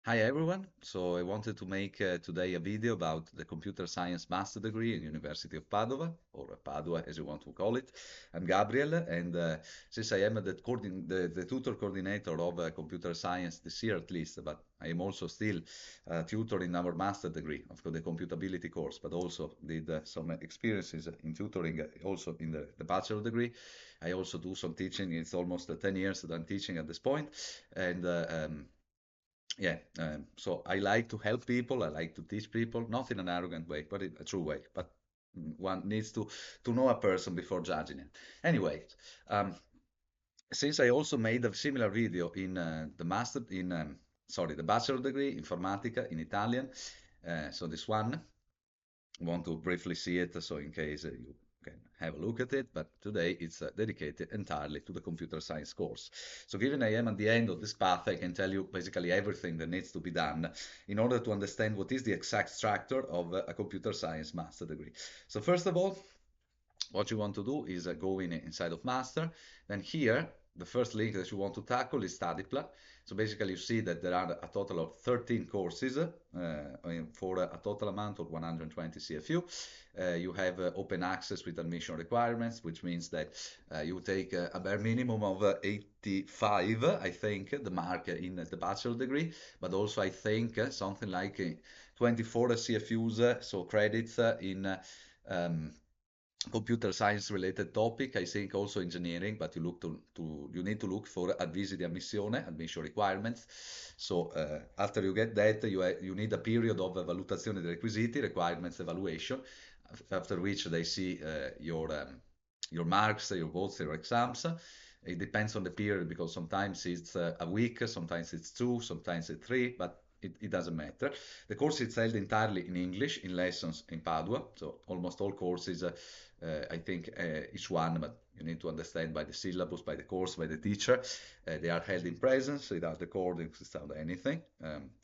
Hi everyone. So I wanted to make today a video about the computer science master degree in University of Padua, or Padua as you want to call it. I'm Gabriel, and since I am the tutor coordinator of computer science this year at least, but I am also still a tutor in our master degree of the computability course, but also did some experiences in tutoring also in the bachelor degree. I also do some teaching. It's almost 10 years that I'm teaching at this point, and yeah, so I like to help people. I like to teach people, not in an arrogant way, but in a true way. But one needs to know a person before judging it. Anyway, um, since I also made a similar video in the bachelor degree, Informatica in Italian. So this one, want to briefly see it, so in case you can have a look at it, but today it's dedicated entirely to the computer science course. So given I am at the end of this path, I can tell you basically everything that needs to be done in order to understand what is the exact structure of a computer science master degree. So first of all, what you want to do is go inside of master. Then here, the first link that you want to tackle is study plan. So basically you see that there are a total of 13 courses for a total amount of 120 CFU. You have open access with admission requirements, which means that you take a bare minimum of 85, I think, the mark in the bachelor degree, but also I think something like 24 CFUs, so credits in um, computer science related topic, I think also engineering, but you need to look for avvisi di ammissione, admission requirements. So after you get that, you need a period of valutazione dei requisiti, requirements evaluation, after which they see your marks, your votes, your exams. It depends on the period because sometimes it's a week, sometimes it's two, sometimes it's three, but it doesn't matter. The course is held entirely in English, in lessons in Padua, so almost all courses I think each one, but you need to understand by the syllabus, by the course, by the teacher. They are held in presence without recordings, without anything.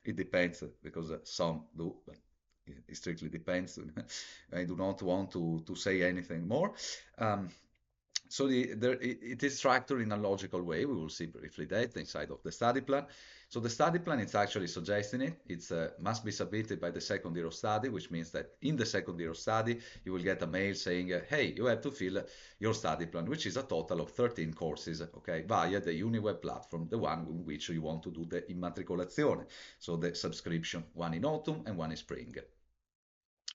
It depends because some do, but it strictly depends. I do not want to say anything more. Um, so it is structured in a logical way. We will see briefly that inside of the study plan. So the study plan is actually suggesting it. It must be submitted by the second year of study, which means that in the second year of study, you will get a mail saying, hey, you have to fill your study plan, which is a total of 13 courses, okay, via the UniWeb platform, the one in which you want to do the immatricolazione, so the subscription, one in autumn and one in spring.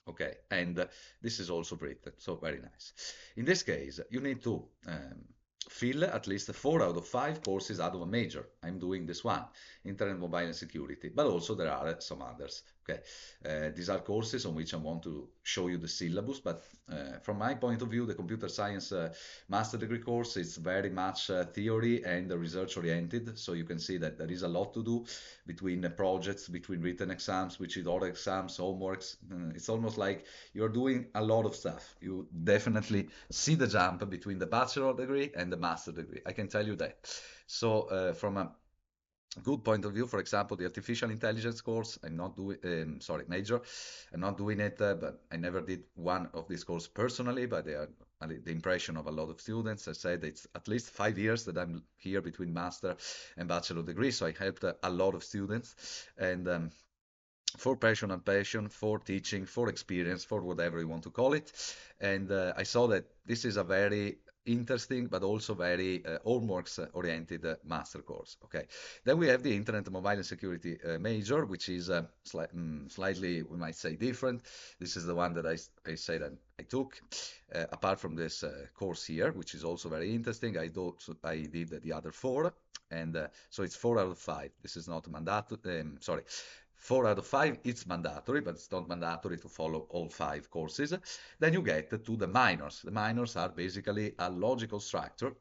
Okay, and this is also written, so very nice. In this case, you need to fill at least 4 out of 5 courses out of a major. I'm doing this one, Internet, Mobile, and Security, but also there are some others. Okay, these are courses on which I want to show you the syllabus, but from my point of view, the computer science master degree course is very much theory and research oriented, so you can see that there is a lot to do between projects, between written exams, between oral exams, homeworks. It's almost like you're doing a lot of stuff. You definitely see the jump between the bachelor degree and the master degree. I can tell you that. So from a good point of view, for example, the artificial intelligence course, I'm not doing, sorry, major, I'm not doing it, but I never did one of these courses personally, but they are the impression of a lot of students. I said it's at least 5 years that I'm here between master and bachelor degree, so I helped a lot of students, and for passion and passion, for teaching, for experience, for whatever you want to call it. And I saw that this is a very interesting but also very homeworks oriented master course. Okay, then we have the internet, mobile, and security major, which is slightly, we might say, different. This is the one that I said I took. Apart from this course here, which is also very interesting, I did the other four, and so it's 4 out of 5. This is not mandatory. Sorry, 4 out of 5, it's mandatory, but it's not mandatory to follow all 5 courses. Then you get to the minors. The minors are basically a logical structure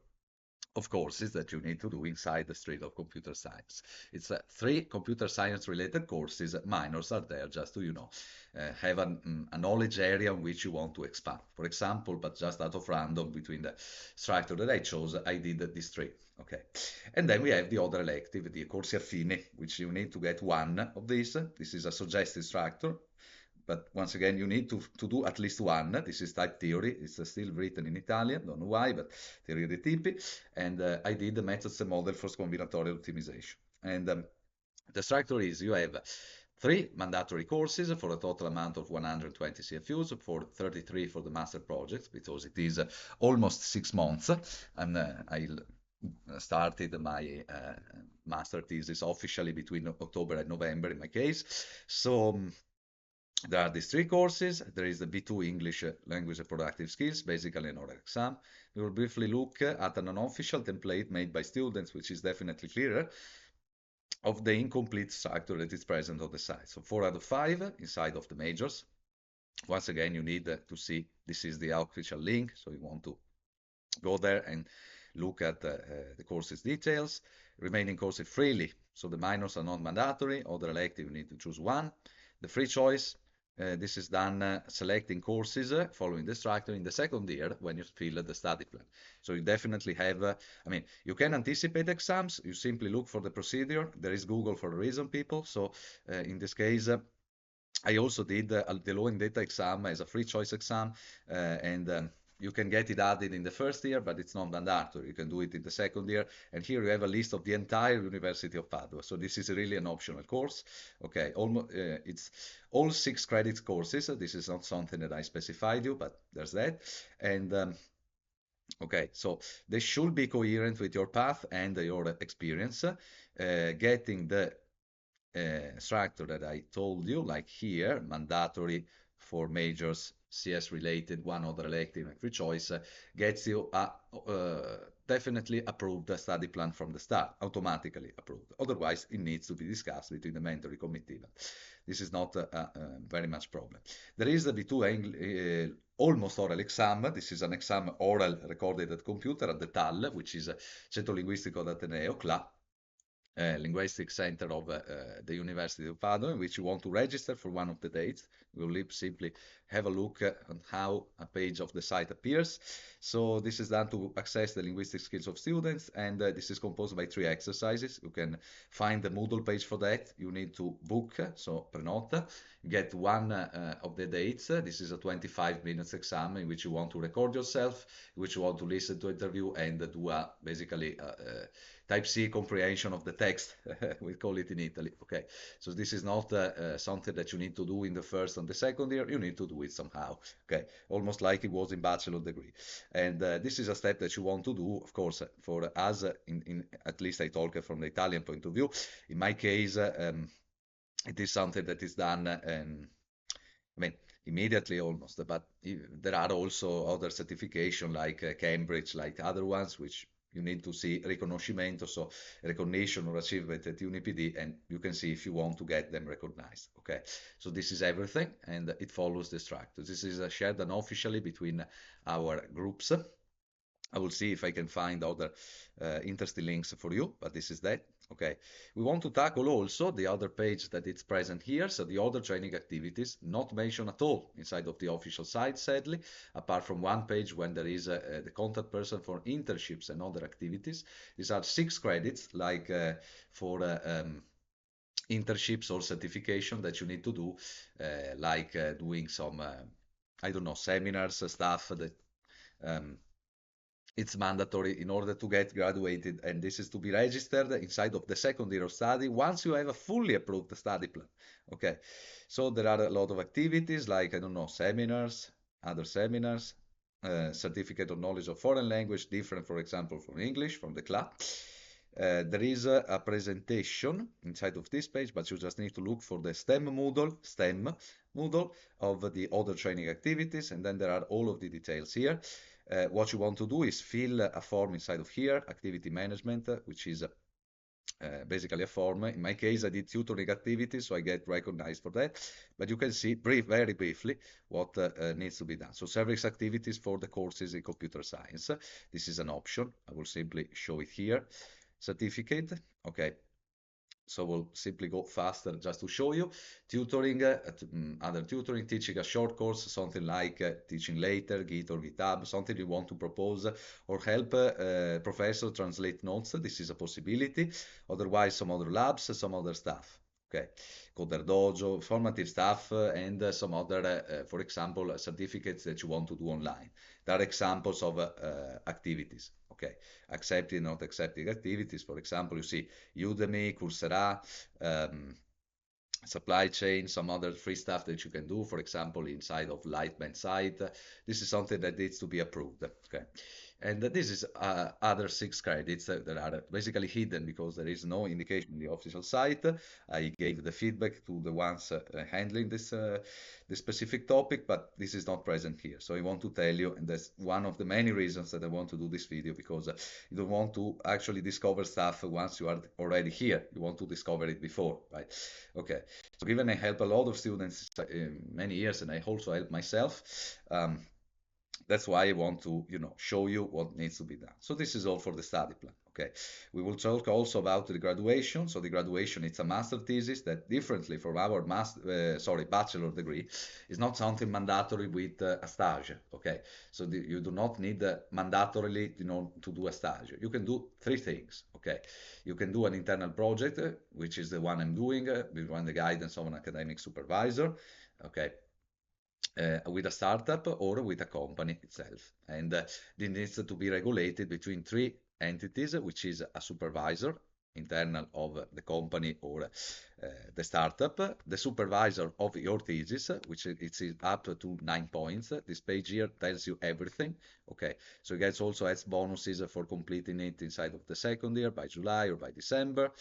of courses that you need to do inside the stream of computer science. It's 3 computer science related courses. Minors are there just to, have a knowledge area on which you want to expand. For example, but just out of random between the structure that I chose, I did these 3. Okay. And then we have the other elective, the corsi affini, which you need to get one of these. This is a suggested structure. But once again, you need to do at least one. This is type theory. It's still written in Italian. Don't know why, but theoria dei tipi. And I did the methods and model for combinatorial optimization. And The structure is you have 3 mandatory courses for a total amount of 120 CFUs, for 33 for the master projects, because it is almost 6 months, and I started my master thesis officially between October and November in my case. So there are these 3 courses. There is the B2 English language and productive skills, basically an oral exam. We will briefly look at an unofficial template made by students, which is definitely clearer, of the incomplete structure that is present on the site. So 4 out of 5 inside of the majors. Once again, you need to see this is the official link, so you want to go there and look at the courses details. Remaining courses freely, so the minors are not mandatory. Other elective, you need to choose one. The free choice, this is done selecting courses following the structure in the second year when you fill the study plan. So you definitely have, I mean, you can anticipate exams. You simply look for the procedure. There is Google for a reason, people. So in this case, I also did the law and data exam as a free choice exam, and you can get it added in the first year, but it's not mandatory. You can do it in the second year. And here you have a list of the entire University of Padua. So this is really an optional course. Okay, almost it's all 6 credits courses. This is not something that I specified you, but there's that. And okay, so they should be coherent with your path and your experience. Getting the structure that I told you, like here, mandatory for majors, CS related, one other elective and free choice, gets you a definitely approved study plan from the start, automatically approved. Otherwise, it needs to be discussed between the mentoring committee. But this is not very much problem. There is the B2 almost oral exam. This is an exam oral recorded at computer at the TAL, which is Centro Linguistico d'Ateneo, CLA, Linguistic Center of the University of Padua, in which you want to register for one of the dates. We will simply have a look on how a page of the site appears. So this is done to assess the linguistic skills of students, and this is composed by 3 exercises. You can find the Moodle page for that. You need to book, so prenota, get one of the dates. This is a 25 minutes exam in which you want to record yourself, in which you want to listen to interview and do basically type C comprehension of the text, we call it in Italy. Okay, so this is not something that you need to do in the first and the second year. You need to do it somehow. Okay, almost like it was in bachelor degree. And this is a step that you want to do, of course, for us. In at least I talk from the Italian point of view. In my case, it is something that is done. I mean, immediately almost, but there are also other certification like Cambridge, like other ones, which you need to see riconoscimento, so recognition or achievement at UniPD, and you can see if you want to get them recognized. Okay, so this is everything, and it follows the structure. This is shared unofficially between our groups. I will see if I can find other interesting links for you, but this is that. Okay, we want to tackle also the other page that it's present here, so the other training activities, not mentioned at all inside of the official site, sadly, apart from one page when there is the contact person for internships and other activities. These are 6 credits, like for internships or certification that you need to do, like doing some, I don't know, seminars, stuff that it's mandatory in order to get graduated, and this is to be registered inside of the second year of study once you have a fully approved study plan. Okay, so there are a lot of activities like, I don't know, seminars, other seminars, certificate of knowledge of foreign language, different, for example, from English, from the class. There is a presentation inside of this page, but you just need to look for the STEM Moodle of the other training activities, and then there are all of the details here. What you want to do is fill a form inside of here, activity management, which is basically a form. In my case, I did tutoring activities, so I get recognized for that. But you can see very briefly what needs to be done. So service activities for the courses in computer science. This is an option. I will simply show it here. Certificate. Okay. So we'll simply go faster just to show you. Tutoring, other tutoring, teaching a short course, something like teaching later, Git or GitHub, something you want to propose, or help professor translate notes. This is a possibility. Otherwise, some other labs, some other stuff. Okay, Coder Dojo, formative stuff, and some other, for example, certificates that you want to do online. There are examples of activities. okay, accepting, not accepting activities. For example, you see Udemy, Coursera, um, supply chain, some other free stuff that you can do, for example, inside of Lightband site. This is something that needs to be approved. Okay. And this is other 6 credits that are basically hidden because there is no indication in the official site. I gave the feedback to the ones handling this specific topic, but this is not present here. So I want to tell you, and that's one of the many reasons that I want to do this video, because you don't want to actually discover stuff once you are already here. You want to discover it before, right? Okay. So given I help a lot of students many years, and I also help myself, that's why I want to, show you what needs to be done. So this is all for the study plan. Okay. We will talk also about the graduation. So the graduation, it's a master thesis that, differently from our bachelor degree, is not something mandatory with a stage. Okay. So you do not need mandatorily, to do a stage. You can do 3 things. Okay. You can do an internal project, which is the one I'm doing, with the guidance of an academic supervisor. Okay. With a startup or with a company itself. And this needs to be regulated between 3 entities, which is a supervisor, internal of the company or the startup, the supervisor of your thesis, which it's up to 9 points. This page here tells you everything. Okay, so you guys also has bonuses for completing it inside of the second year by July or by December.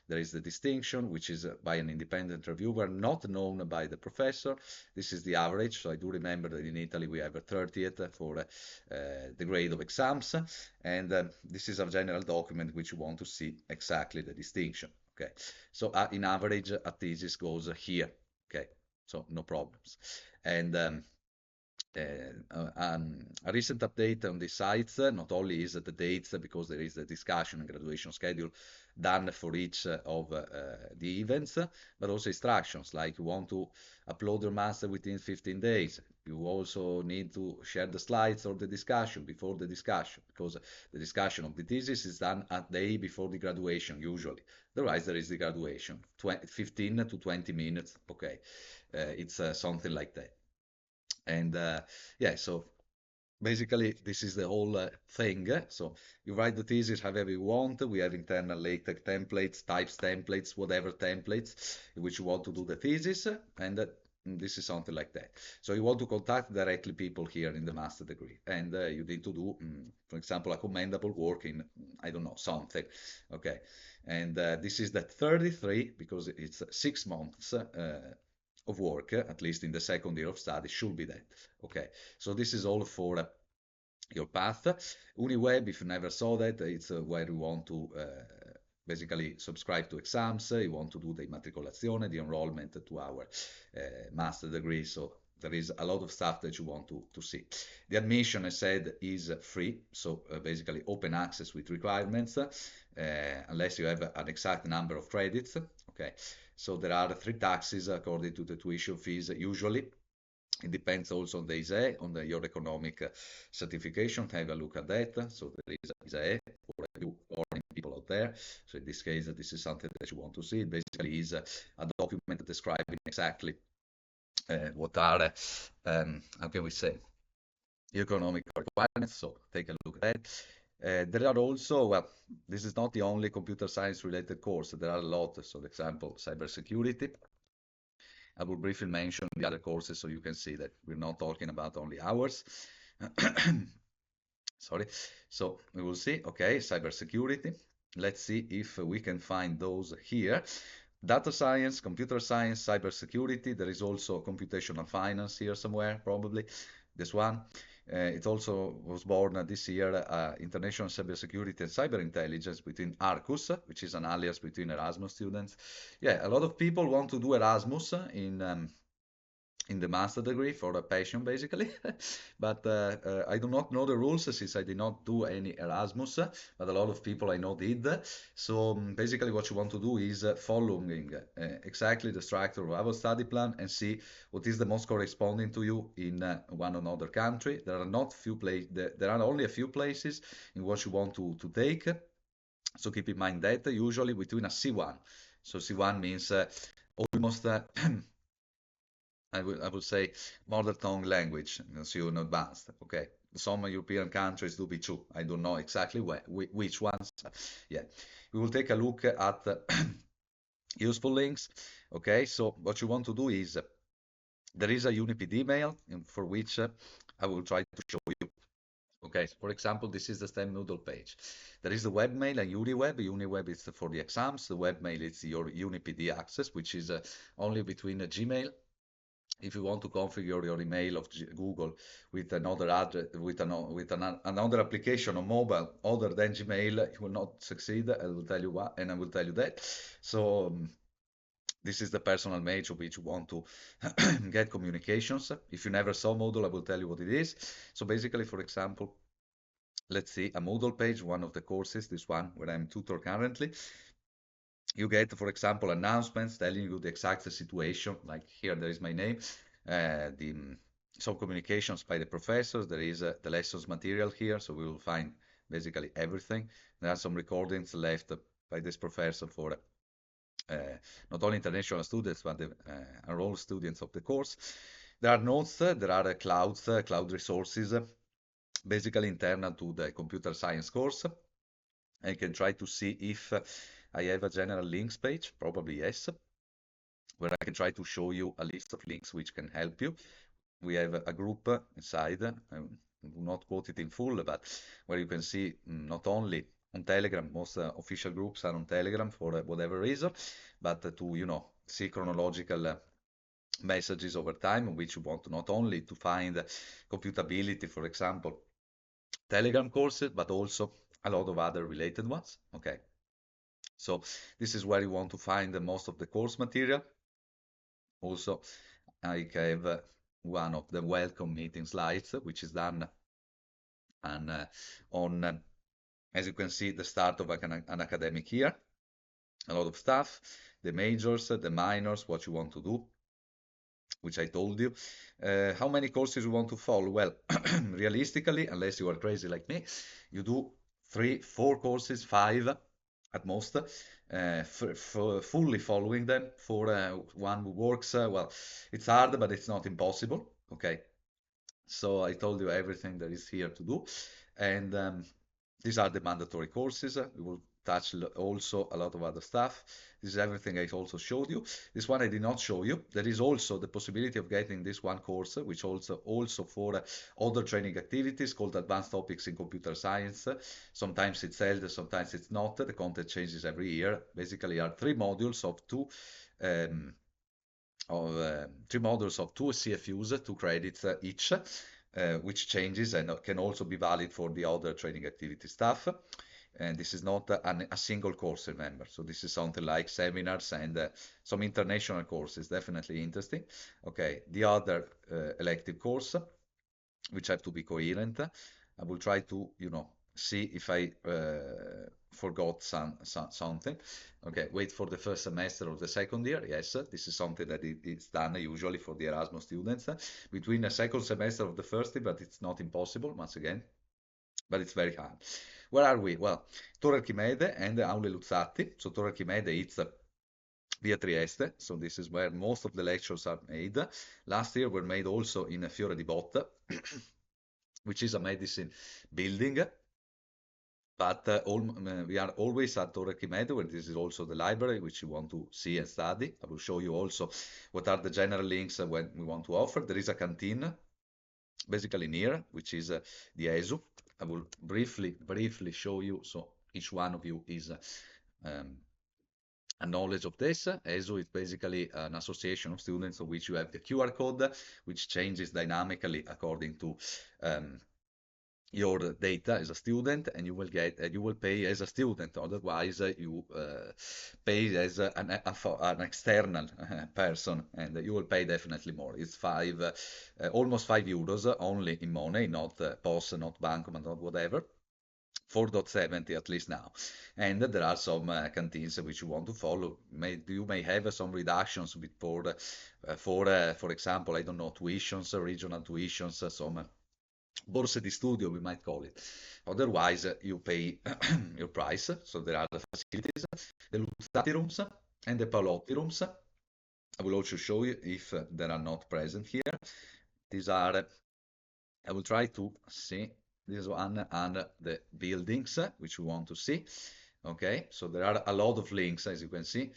There is the distinction, which is by an independent reviewer, not known by the professor. This is the average. So I do remember that in Italy we have a 30th for the grade of exams. And this is a general document which you want to see exactly the distinction. Okay, so in average, a thesis goes here. Okay, so no problems. And a recent update on the sites not only is the dates, because there is the discussion and graduation schedule done for each of the events, but also instructions, like you want to upload your master within 15 days. You also need to share the slides or the discussion before the discussion, because the discussion of the thesis is done a day before the graduation, usually. Otherwise, there is the graduation, 15 to 20 minutes. Okay, it's something like that. And yeah, so basically this is the whole thing. So you write the thesis however you want. We have internal LaTeX templates, types templates, whatever templates in which you want to do the thesis, and this is something like that. So you want to contact directly people here in the master degree, and you need to do, for example, a commendable work in, I don't know, something. Okay, and this is the 33, because it's 6 months of work, at least in the second year of study, should be that. Okay, so this is all for your path. UniWeb, if you never saw that, it's where you want to basically subscribe to exams. You want to do the immatricolazione, the enrollment to our master degree. So there is a lot of stuff that you want to see. The admission, I said, is free. So basically open access with requirements, unless you have an exact number of credits. Okay. So there are 3 taxes according to the tuition fees usually. It depends also on the ISEE, on your economic certification. Have a look at that. So there is ISEE for you foreign people out there. So in this case, this is something that you want to see. It basically is a document describing exactly what are, how can we say, economic requirements. So take a look at that. There are also, well, this is not the only computer science related course. There are a lot. So, for example, cybersecurity. I will briefly mention the other courses so you can see that we're not talking about only ours. Sorry. So we will see. Okay, cybersecurity. Let's see if we can find those here. Data science, computer science, cybersecurity. There is also computational finance here somewhere, probably. This one. It also was born this year, International Cybersecurity and Cyber Intelligence between Arcus, which is an alias between Erasmus students. Yeah, a lot of people want to do Erasmus in the master degree for a passion, basically. But I do not know the rules since I did not do any Erasmus, but a lot of people I know did. So basically what you want to do is following exactly the structure of our study plan and see what is the most corresponding to you in one or another country. There are only a few places in which you want to take. So keep in mind that usually between a C1. So C1 means almost I would say mother tongue language, so you're advanced, okay? some European countries do B2. I don't know exactly which ones. Yeah, we will take a look at useful links. Okay, so what you want to do is there is a UniPD email for which I will try to show you. Okay, so for example, this is the STEM Noodle page. There is the webmail and UniWeb. UniWeb is for the exams. The webmail is your UniPD access, which is only between Gmail. If you want to configure your email of Google with another address, with another application on mobile other than Gmail, you will not succeed. I will tell you why, and I will tell you that. So this is the personal mail of which you want to get communications. If you never saw Moodle, I will tell you what it is. So basically, for example, let's see a Moodle page, one of the courses, this one where I'm tutor currently. You get, for example, announcements telling you the exact situation. Like here, there is my name, some communications by the professors. There is the lessons material here, so we will find basically everything. There are some recordings left by this professor for not only international students, but the enrolled students of the course. There are notes, there are cloud resources, basically internal to the computer science course. I can try to see if I have a general links page, probably yes, where I can try to show you a list of links which can help you. We have a group inside, I do not quote it in full, but where you can see not only on Telegram, most official groups are on Telegram for whatever reason, but to, see chronological messages over time, which you want not only to find computability, for example, Telegram courses, but also a lot of other related ones. Okay. So this is where you want to find the most of the course material. Also, I have one of the welcome meeting slides, which is done and on, as you can see, the start of an academic year. A lot of stuff, the majors, the minors, what you want to do, which I told you. How many courses you want to follow? Well, realistically, unless you are crazy like me, you do 3, 4 courses, 5 at most, fully following them for one who works. Well, it's hard, but it's not impossible. Okay. So I told you everything that is here to do. And these are the mandatory courses. We will touch also a lot of other stuff. This is everything I also showed you. This one I did not show you. There is also the possibility of getting this one course, which also for other training activities called Advanced Topics in Computer Science. Sometimes it's held, sometimes it's not. The content changes every year. Basically, are 3 modules of 2 CFUs, 2 credits each, which changes and can also be valid for the other training activity stuff. And this is not a single course, remember. So this is something like seminars and some international courses, definitely interesting. Okay, the other elective course, which have to be coherent. I will try to, see if I forgot something. Okay, wait for the first semester of the second year. Yes, this is something that is done usually for the Erasmus students between the second semester of the first year, but it's not impossible, once again, but it's very hard. Where are we? Well, Tor Archimede and Aule Luzzatti. So Tor Archimede, it's via Trieste, so this is where most of the lectures are made. Last year were made also in Fiore di Botta, which is a medicine building. But we are always at Tor Archimede, where this is also the library, which you want to see and study. I will show you also what are the general links when we want to offer. There is a canteen, basically near, which is the ESU. I will briefly show you, so each one of you is a knowledge of this. ESU is basically an association of students of which you have the QR code, which changes dynamically according to your data as a student, and you will pay as a student. Otherwise, you pay as an external person, and you will pay definitely more. It's almost 5 euros only in money, not POS, not Bancomat, not whatever. 4.70 at least now, and there are some canteens which you want to follow. You may have some reductions for example, I don't know, tuitions, regional tuitions, some borse di studio, we might call it. Otherwise, you pay your price. So there are the facilities, the Luzzati rooms and the Paolotti rooms. I will also show you if they are not present here. These are I will try to see this one and the buildings which we want to see. Okay, so there are a lot of links as you can see,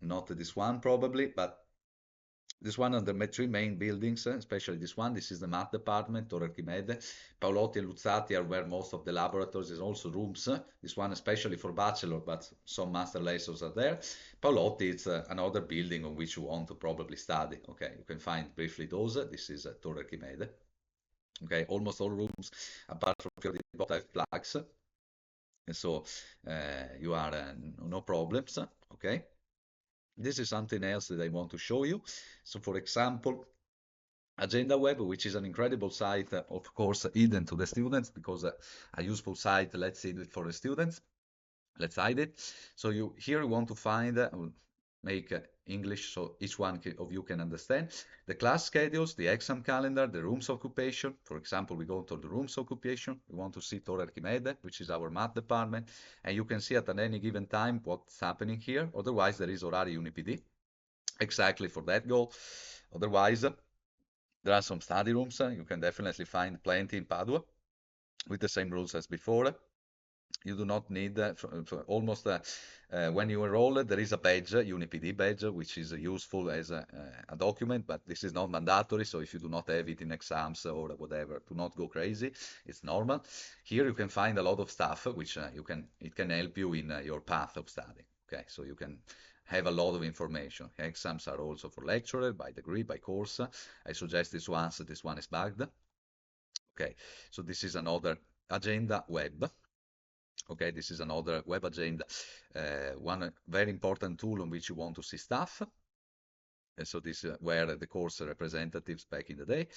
not this one probably, but this one are the three main buildings, especially this one. This is the math department, Torre Archimede. Paolotti and Luzzati are where most of the laboratories is also rooms. This one especially for bachelor, but some master lessons are there. Paolotti is another building on which you want to probably study. Okay, you can find briefly those. This is Torre Archimede. Okay, almost all rooms apart from Fiori di Botta have plugs. And so you are no problems. Okay. This is something else that I want to show you. So for example, Agenda Web, which is an incredible site, of course, hidden to the students because a useful site, let's see it for the students. Let's hide it. So you want to find, make English so each one of you can understand. The class schedules, the exam calendar, the rooms occupation. For example, we go to the rooms occupation. We want to see Torre Archimede, which is our math department. And you can see at any given time what's happening here. Otherwise, there is Orari UniPD, exactly for that goal. Otherwise, there are some study rooms. You can definitely find plenty in Padua with the same rules as before. You do not need for almost when you enroll, there is a badge, UniPD badge, which is useful as a document, but this is not mandatory. So if you do not have it in exams or whatever, do not go crazy. It's normal. Here you can find a lot of stuff which it can help you in your path of study. Okay, so you can have a lot of information. Exams are also for lecturer, by degree, by course. I suggest this one, so this one is bugged. Okay, so this is another agenda web. Okay, this is another web agenda, one very important tool on which you want to see stuff. And so this were the course representatives back in the day.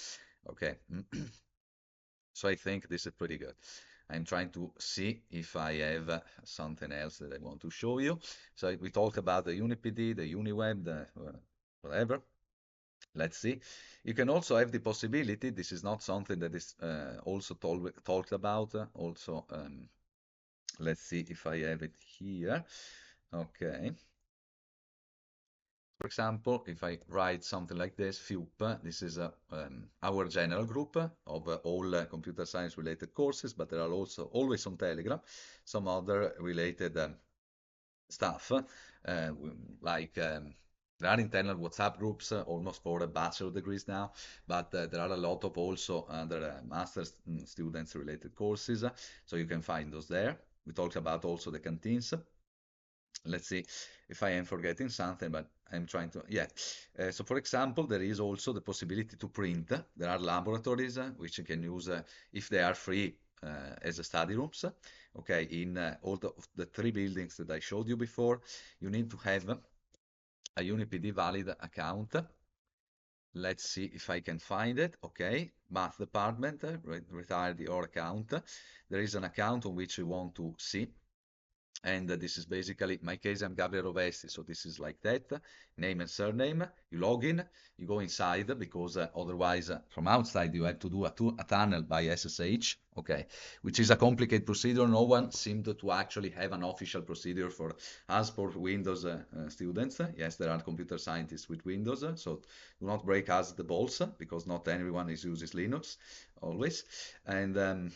Okay, so I think this is pretty good. I'm trying to see if I have something else that I want to show you. So we talked about the UniPD, the UniWeb, the whatever. Let's see. You can also have the possibility, this is not something that is also talked about, also let's see if I have it here. Okay. For example, if I write something like this, FUP, this is our general group of all computer science related courses, but there are also always on Telegram some other related stuff, like there are internal WhatsApp groups almost for bachelor degrees now, but there are a lot of also other master's students related courses, so you can find those there. We talked about also the canteens. Let's see if I am forgetting something, but I'm trying to, yeah. So for example, there is also the possibility to print. There are laboratories which you can use if they are free as a study rooms. Okay, in all the three buildings that I showed you before, you need to have a UniPD valid account. Let's see if I can find it. Okay, math department, retire your account. There is an account on which you want to see. And this is basically, in my case, I'm Gabriele Rovesti, so this is like that, name and surname, you log in, you go inside, because otherwise, from outside, you have to do a tunnel by SSH, okay, which is a complicated procedure. No one seemed to actually have an official procedure for us, for Windows students. Yes, there are computer scientists with Windows, so do not break us the balls, because not everyone uses Linux, always. And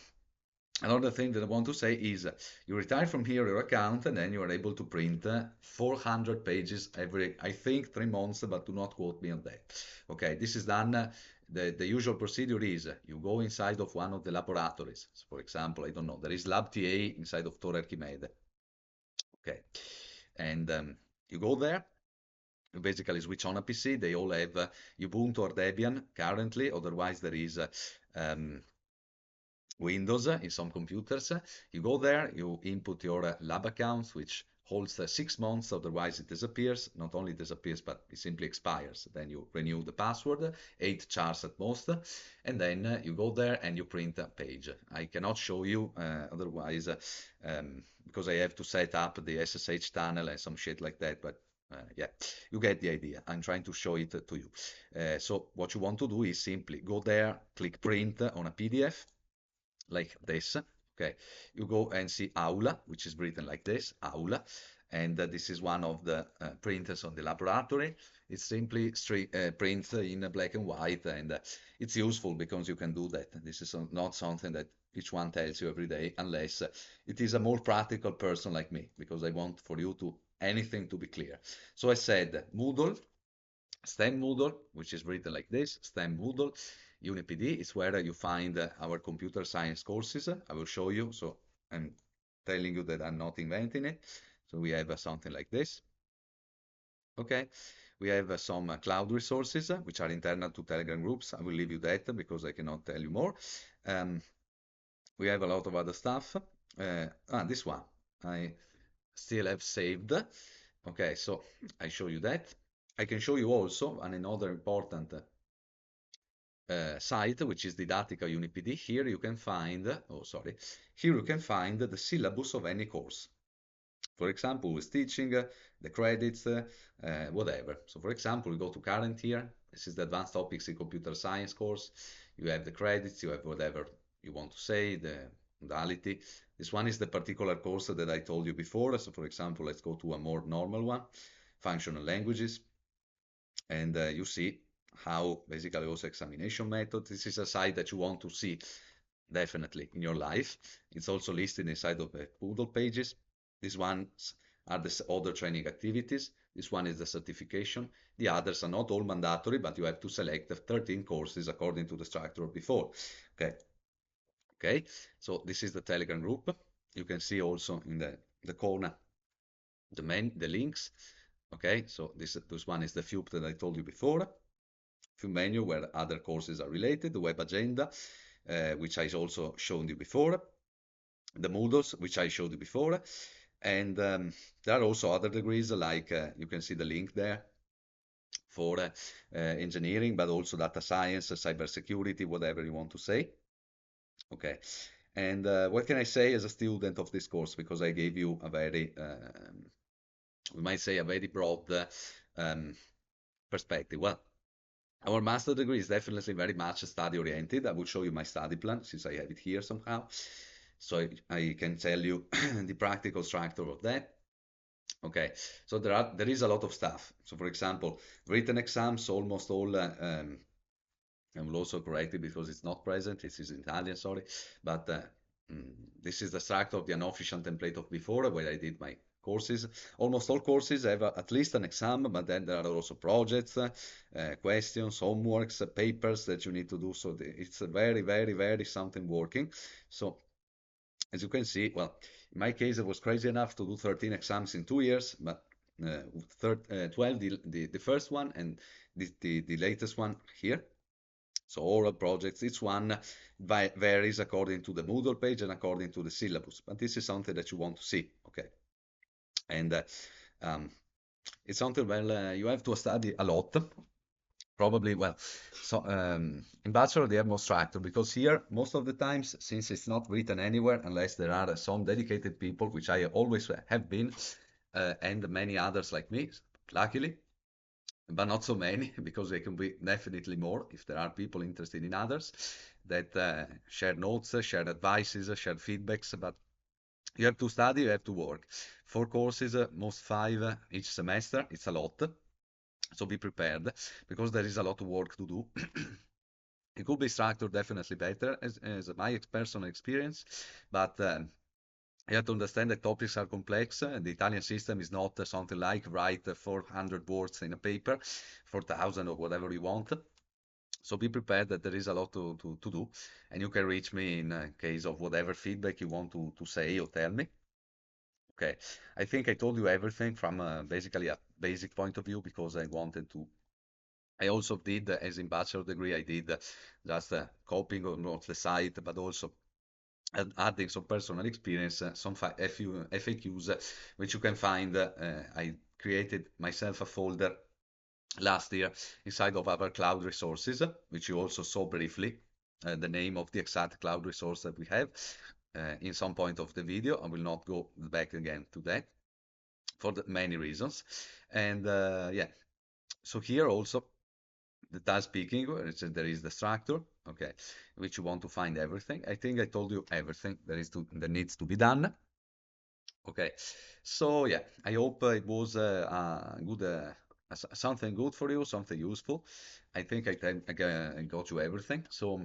another thing that I want to say is you retire from here your account and then you are able to print 400 pages every, I think, 3 months, but do not quote me on that. Okay, this is done. The usual procedure is you go inside of one of the laboratories. So for example, I don't know, there is Lab TA inside of Torre Archimede. Okay, and you go there. You basically switch on a PC. They all have Ubuntu or Debian currently. Otherwise, there is Windows in some computers. You go there, you input your lab accounts, which holds 6 months, otherwise it disappears. Not only disappears, but it simply expires. Then you renew the password, 8 chars at most, and then you go there and you print a page. I cannot show you otherwise, because I have to set up the SSH tunnel and some shit like that, but yeah, you get the idea. I'm trying to show it to you. So what you want to do is simply go there, click print on a PDF, like this. Okay, you go and see Aula, which is written like this, Aula, and this is one of the printers on the laboratory. It simply prints in black and white, and it's useful because you can do that. This is not something that each one tells you every day, unless it is a more practical person like me, because I want for you to anything to be clear. So I said Moodle, STEM Moodle, which is written like this, STEM Moodle. UniPD is where you find our computer science courses. I will show you. So I'm telling you that I'm not inventing it. So we have something like this. Okay. We have some cloud resources, which are internal to Telegram groups. I will leave you that because I cannot tell you more. We have a lot of other stuff. This one I still have saved. Okay, so I show you that. I can show you also another important site, which is Didattica UniPD. Here you can find, here you can find the syllabus of any course. For example, with teaching, the credits, whatever. So for example, we go to current year. This is the advanced topics in computer science course. You have the credits, you have whatever you want to say, the modality. This one is the particular course that I told you before. So for example, let's go to a more normal one, functional languages. And you see how basically also examination method. This is a site that you want to see definitely in your life. It's also listed inside of the Moodle pages. These ones are the other training activities. This one is the certification. The others are not all mandatory, but you have to select the 13 courses according to the structure before. Okay. Okay. So this is the Telegram group. You can see also in the corner the links. Okay. So this one is the FUP that I told you before. FUP menu where other courses are related. The web agenda, which I also showed you before. The Moodles, which I showed you before. And there are also other degrees, like you can see the link there for engineering, but also data science, cybersecurity, whatever you want to say. Okay. And what can I say as a student of this course? Because I gave you a very, we might say, a very broad perspective. Well, our master degree is definitely very much study oriented. I will show you my study plan since I have it here somehow. So I can tell you the practical structure of that. Okay, so there is a lot of stuff. So for example, written exams, almost all, I will also correct it because it's not present, this is in Italian, sorry, but this is the structure of the unofficial template of before where I did my courses. Almost all courses have at least an exam, but then there are also projects, questions, homeworks, papers that you need to do. So it's a very, very, very something working. So as you can see, well, in my case, I was crazy enough to do 13 exams in 2 years, but 12 the first one and the latest one here. So oral projects, each one varies according to the Moodle page and according to the syllabus. But this is something that you want to see, okay? And it's something, well, you have to study a lot. Probably, well, so in bachelor they have more structure because here most of the times, since it's not written anywhere unless there are some dedicated people, which I always have been, and many others like me, luckily, but not so many because they can be definitely more if there are people interested in others that share notes, share advices, share feedbacks. But you have to study, you have to work. 4 courses, most 5 each semester. It's a lot. So be prepared because there is a lot of work to do. It could be structured definitely better as my personal experience, but you have to understand that topics are complex. The Italian system is not something like write 400 words in a paper, 4,000 or whatever you want. So be prepared that there is a lot to do, and you can reach me in case of whatever feedback you want to say or tell me. Okay, I think I told you everything from basically a basic point of view because I wanted to. I also did, as in bachelor degree, I did just copying of not the site, but also adding some personal experience, some FAQs, which you can find. I created myself a folder last year inside of our cloud resources, which you also saw briefly, the name of the exact cloud resource that we have in some point of the video. I will not go back again to that for many reasons. And yeah, so here also the task picking, there is the structure, okay, which you want to find everything. I think I told you everything there needs to be done. Okay, so yeah, I hope it was a good something good for you, something useful. I think I got you everything. So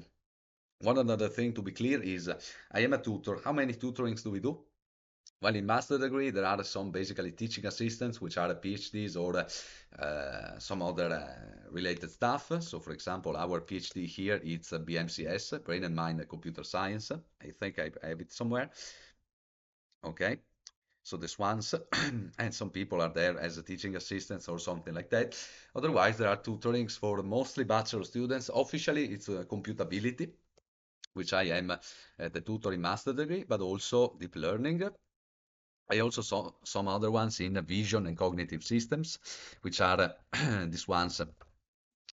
one another thing to be clear is I am a tutor. How many tutorings do we do? Well, in master degree, there are some basically teaching assistants, which are PhDs or some other related stuff. So, for example, our PhD here is BMCS, Brain and Mind Computer Science. I think I have it somewhere. Okay. So this ones, and some people are there as a teaching assistants or something like that. Otherwise, there are tutorings for mostly bachelor students. Officially, it's computability, which I am the tutor in master degree, but also deep learning. I also saw some other ones in vision and cognitive systems, which are these ones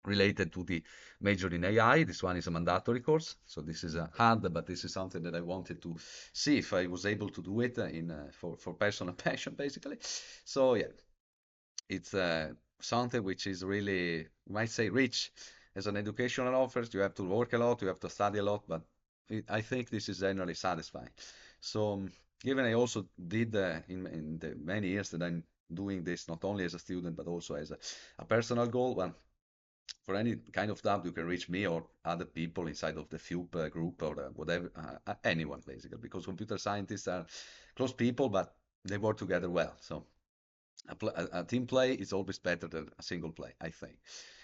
related to the major in AI. This one is a mandatory course, so this is hard, but this is something that I wanted to see if I was able to do it in for personal passion, basically. So yeah, it's something which is really, you might say, rich as an educational offer. You have to work a lot, you have to study a lot, but I think this is generally satisfying. So, given I also did in the many years that I'm doing this, not only as a student but also as a personal goal, well, for any kind of doubt, you can reach me or other people inside of the FUP group or whatever, anyone basically, because computer scientists are close people, but they work together well. So a team play is always better than a single play, I think.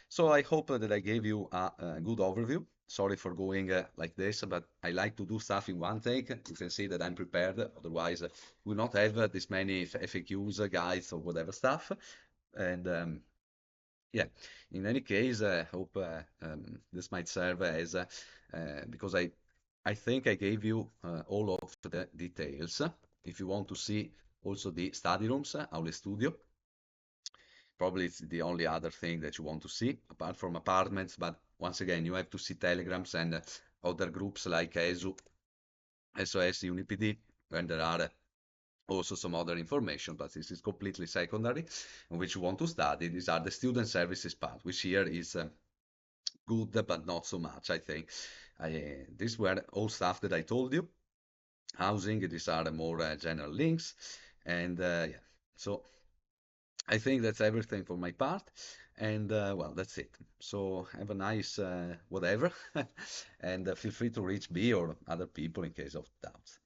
So I hope that I gave you a good overview. Sorry for going like this, but I like to do stuff in one take. You can see that I'm prepared. Otherwise, we'll not have this many FAQs, guides, or whatever stuff. And yeah, in any case, I hope this might serve as because I think I gave you all of the details. If you want to see also the study rooms, Aule Studio, probably it's the only other thing that you want to see apart from apartments. But once again, you have to see telegrams and other groups like ESU, SOS, UniPD, and there are also some other information, but this is completely secondary, in which you want to study. These are the student services part, which here is good, but not so much, I think. These were all stuff that I told you. Housing, these are the more general links. And yeah, so I think that's everything for my part. And well, that's it. So have a nice whatever. And feel free to reach me or other people in case of doubts.